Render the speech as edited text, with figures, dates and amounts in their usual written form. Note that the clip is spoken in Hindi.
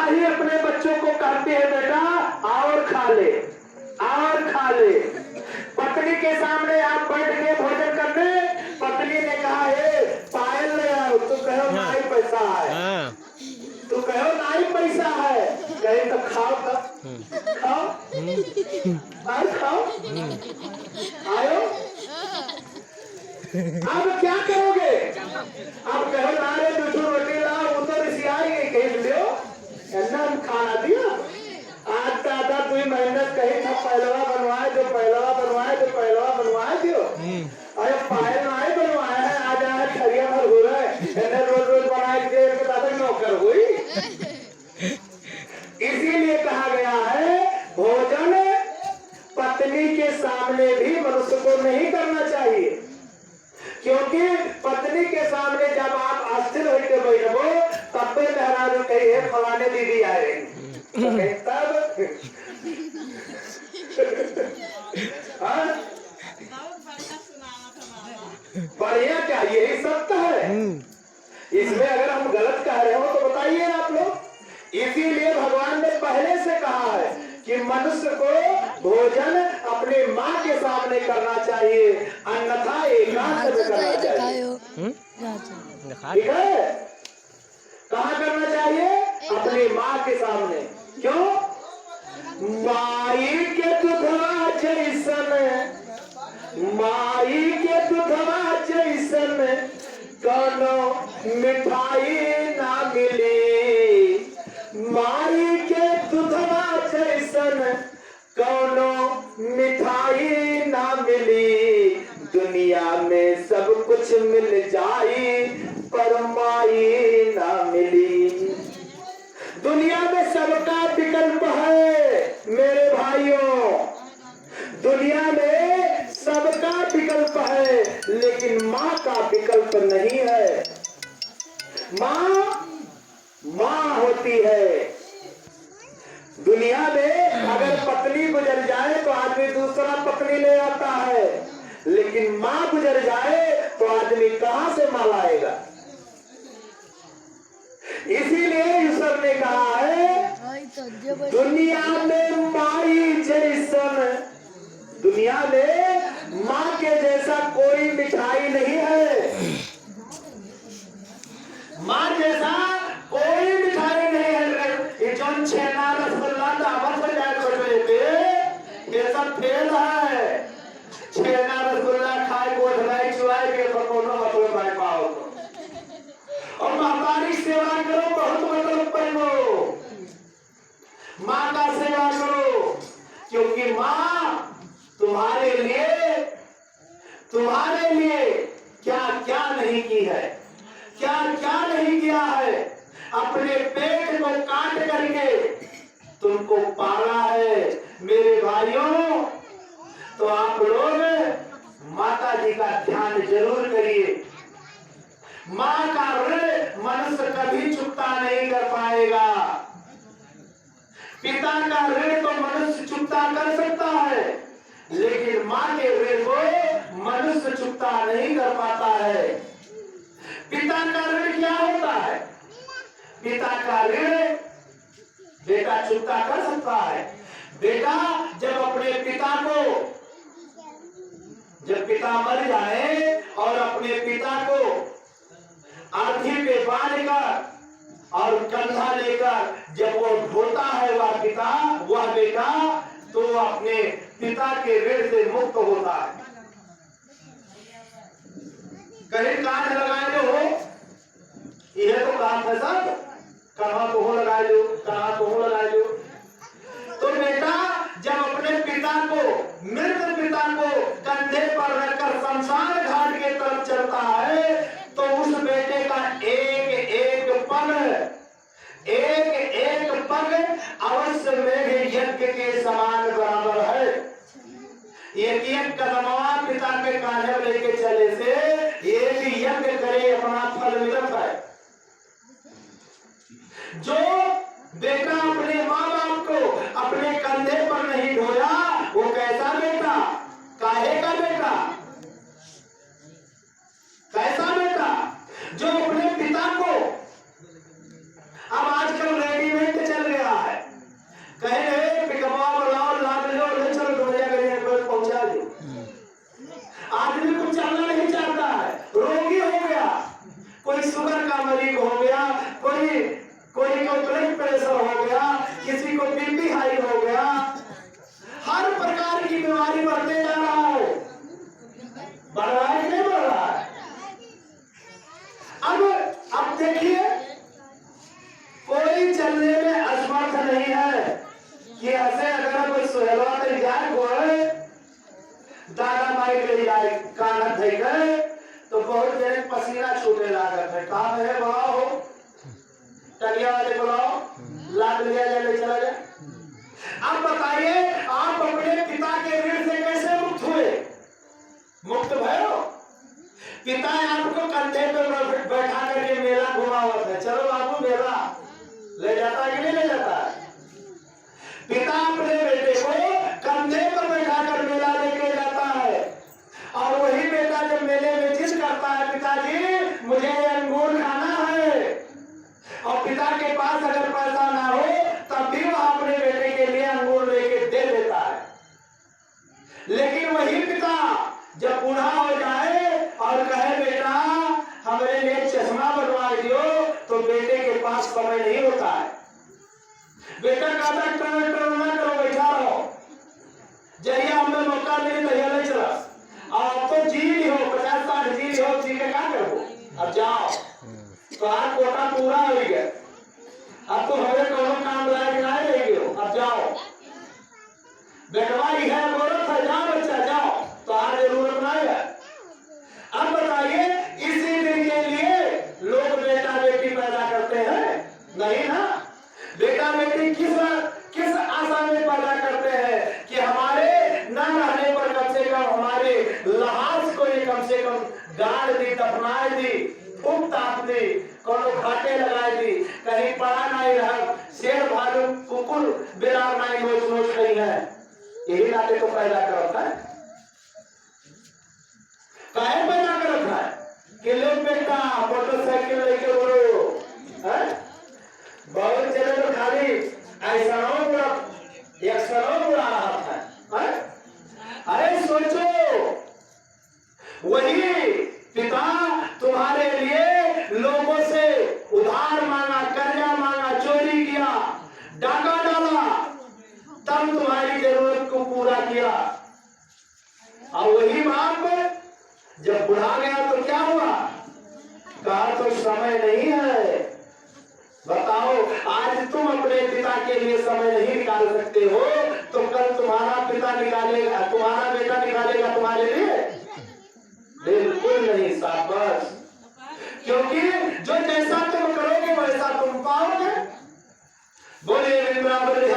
ही अपने बच्चों को कहती है बेटा और खा ले, और खा ले। पत्नी के सामने आप बैठ के भोजन करने, पत्नी ने कहा है पायल ले आओ, तो कहो ना ही पैसा है, तो कहो ना ही पैसा है, कहे तो खाओ, तब खाओ और खाओ, आयो। अब क्या करोगे? अब कहो ना रे दूसरी रोटी लाओ, वो तो रिसियाई कही लियो, ऐसा हम खाना दिया। आज दादा तू मेहनत कही था पहलवा बनवाए दो, पहलवा बनवाए दो, पहलवा बनवाए दियो। अरे पायल नहीं बनवाया है, आज आया खरिया भर हो रहा है, रोज रोज बनाए के दादा नौकर हुई। इसीलिए कहा गया है भोजन पत्नी के सामने भी मनुष्य को नहीं करना चाहिए, क्योंकि पत्नी के सामने जब आप अस्थिर होकर बैठो तब पे मेहरारू कही है फलाने दीदी आ रही, तब बढ़िया क्या यही सत्य है? इसमें अगर हम गलत कह रहे हो तो बताइए आप लोग। इसीलिए भगवान ने पहले से कहा है कि मनुष्य को भोजन अपने माँ के सामने करना चाहिए, अन्यथा एकांत में करना चाहिए। ठीक है? कहाँ करना चाहिए? अपनी माँ के सामने। क्यों? माई के दुधवा जैसन, माई के दुधवा जैसन कोनो मिठाई ना मिली, माई के दुधवा जैसन कोनो मिठाई ना मिली। दुनिया में सब कुछ मिल जाई पर माई ना मिली। दुनिया में सबका विकल्प है मेरे भाइयों, दुनिया में सबका विकल्प है, लेकिन माँ का विकल्प नहीं है। माँ माँ होती है। दुनिया में अगर पत्नी गुजर जाए तो आदमी दूसरा पत्नी ले आता है, लेकिन माँ गुजर जाए तो आदमी कहां से माँ लाएगा? इसीलिए ईश्वर ने कहा है दुनिया में माई जैसन, दुनिया में माँ के जैसा कोई मिठाई नहीं है, माँ जैसा कोई मिठाई नहीं है। ये जो छेना रसगुल्ला दावत हो जाए छोटे पे, ये सब फेल है। छेना रसगुल्ला खाए गोधराई चुआए के कोनो मतलब नहीं पाओ। और मातारी सेवा करो, बहुत मतलब पहनो, माँ का सेवा करो, क्योंकि माँ तुम्हारे लिए क्या क्या नहीं की है, क्या क्या नहीं किया है। अपने पेट को काट करके तुमको पाला है मेरे भाइयों। तो आप लोग माता जी का ध्यान जरूर करिए। माँ का ऋण मनुष्य कभी चुकता नहीं कर पाएगा। पिता का ऋण तो मनुष्य चुकता कर सकता है, लेकिन माँ के ऋण को मनुष्य चुकता नहीं कर पाता है। पिता का ऋण क्या होता है? पिता का ऋण बेटा चुकता कर सकता है। बेटा जब अपने पिता को, जब पिता मर जाए और अपने पिता को अर्थी पे बांध कर और कंधा लेकर जब वो ढोता है वह पिता, वह बेटा, तो अपने पिता के ऋण से मुक्त होता है। कहीं कांध लगाए लो हो, यह तो काम है सब, कहाँ तो हो लगाए लो, कहाँ तो हो लगाए लो। तो बेटा जब अपने पिता को, मृत पिता को कंधे पर रखकर शमशान घाट के तरफ चलता है, तो उस बेटे का एक एक पग अवश्य मेघ यज्ञ के समान बराबर है। एक कदमवा पिता के कांधे लेके चले से एक यज्ञ करे अपना फल मिलत है। जो बेटा अपने माँ बाप को अपने कंधे पर नहीं ढोया, वो कैसा बेटा, काहे का बेटा, कैसा बेटा? जो अपने पिता को, अब आजकल रेडीमेड चल कोई शुगर का मरीज हो गया, कोई को ब्लड प्रेशर हो गया, किसी को बीपी हाई हो गया, हर प्रकार की बीमारी बढ़ते जा रहा है। बढ़ रहा है कि नहीं बढ़ रहा है? अब देखिए, कोई चलने में असमर्थ नहीं है कि ऐसे अगर कोई सुहेलवा तक जाए कोई दादा माई ले जाए कान थे गए तो बहुत देर पसीना छूटे लागत है। कहा है बुलाओ हो, टलिया वाले बुलाओ, लाद लिया जाए, ले चला जाए। अब बताइए, आप अपने पिता के ऋण से कैसे मुक्त हुए? मुक्त भय हो? पिता आपको कंधे पे बैठा करके मेला घुमावत है, चलो बाबू मेला, ले जाता है कि नहीं ले जाता है? पिता अपने बेटे को कंधे पर बैठा कर मेला लेके जाता है, और वही बेटा जब मेले में जिद करता है, पिताजी मुझे अंगूर खाना है, और पिता के पास अगर पैसा ना हो तब भी वह अपने बेटे के लिए अंगूर लेके दे देता है। लेकिन वही पिता जब बूढ़ा हो जाए और कहे बेटा हमारे लिए चश्मा बनवा दियो, तो बेटे के पास समय नहीं होता है। बेटा कहता ट्रैक्टर ना करो, बैठा रहो, जहिया हमें मौका मिले तहिया ले चला, अब तो जी ली हो 50-60 जी ली हो, जी के क्या करो, अब जाओ तो आज कोटा पूरा हो गया, अब तो हमें कोनो काम लायक ना रहेगी हो, अब जाओ बेटवाई है जरूरत है, जाओ बच्चा जाओ, तो आज जरूरत नहीं है। अब बताइए, इसी दिन के लिए लोग बेटा बेटी पैदा करते हैं? नहीं ना। बेटा बेटी किस आशा में पैदा करते हैं कि हमारे न रहने पर कम से कम हमारे लहाज को ये कम से कम गाड़ दी, दफनाए दी, फूक ताप दी, कोनो घाटे लगाए दी, कहीं पड़ा नहीं रहा, शेर भालू कुकुर बिरार नहीं नोच नोच नहीं है, यही नाते को पैदा कर रखा है। काहे पैदा कर रखा है कि ले बेटा मोटरसाइकिल लेके बोलो, बहुत जगह तो खाली ऐसा बुरा रहा था। अरे सोचो, वही पिता तुम्हारे लिए लोगों से उधार मांगा, कर्जा मांगा, चोरी किया, डाका डाला, तब तुम्हारी जरूरत को पूरा किया, और वही बाप जब बुढ़ा गया तो क्या हुआ? कहा तो समय नहीं है। बताओ, आज तुम अपने पिता के लिए समय नहीं निकाल सकते हो, तो कल तुम्हारा पिता निकालेगा, तुम्हारा बेटा निकालेगा तुम्हारे लिए? बिल्कुल नहीं शाबाश, क्योंकि जो जैसा तुम करोगे वैसा तुम पाओगे। बोले वृंदावन